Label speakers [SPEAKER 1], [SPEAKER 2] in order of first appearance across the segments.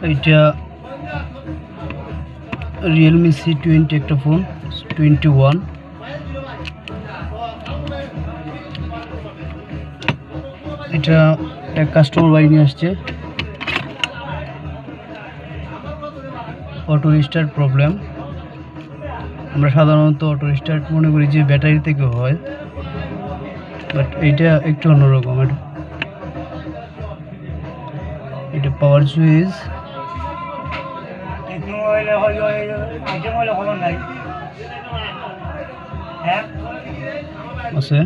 [SPEAKER 1] এইটা Realme C20 একটা phone 21। এটা এক কাস্টমার বাড়ি নিয়ে আসছে। Auto restart problem. আমরা সাধারণত অটো রিস্টার্ট মনে করি যে ব্যাটারি থেকে হয়, বাট এইটা একটু অন্যরকম। এটা পাওয়ার সুইচ আছে।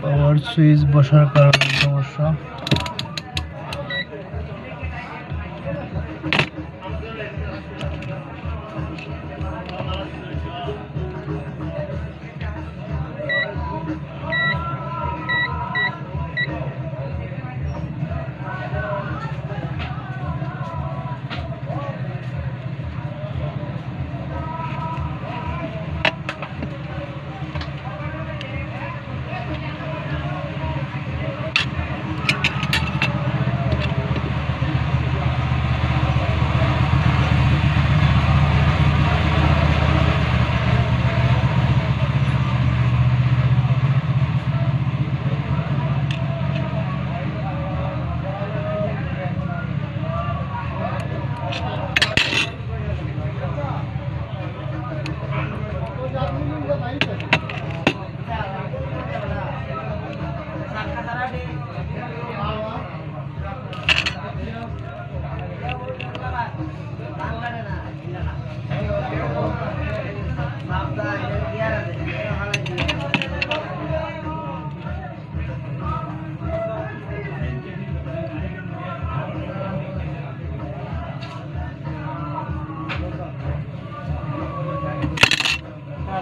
[SPEAKER 1] পাওয়ার সুইচ বসার কারণে সমস্যা।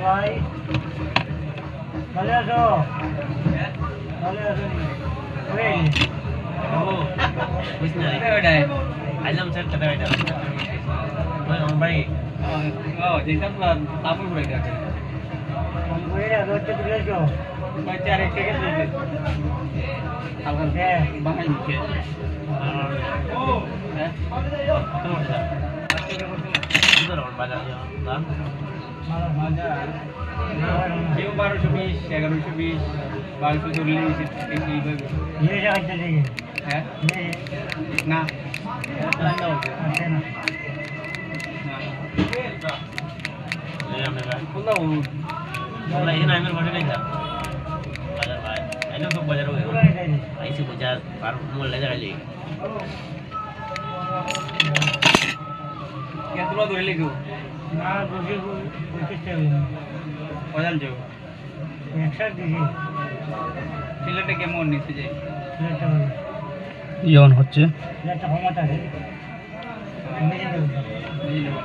[SPEAKER 1] ভাই ভালো আছো? ভালো আছো? আইলাম স্যার কথা এটা ভাই যেটা তারপর ঘুরে গেছে ঘুরে রোডটা তুলে যাও ভাই চার এক থেকে তুলে আবার বাহাই মুখে হ্যাঁ তোমার যা সুন্দর বাজার যা মালা বাজার 1220 1120 1240 এইভাবে ये जाते देखिए है ना लाना हो गया अच्छा ना ले हमने का खुला हो खुला ये ना मेरे बड़े नहीं था बाजार भाई आइलो तो बाजार हो गया ऐसे बाजार बार मोल ले जा ले क्या तुम लोग ले गयो ना बुझे को किससे বাজার যাও একসাথে দিছি সিলেটে কেমন নিতে যাই সিলেটে ইয়ন হচ্ছে সিলেটে ক্ষমতা আছে নিজে দেব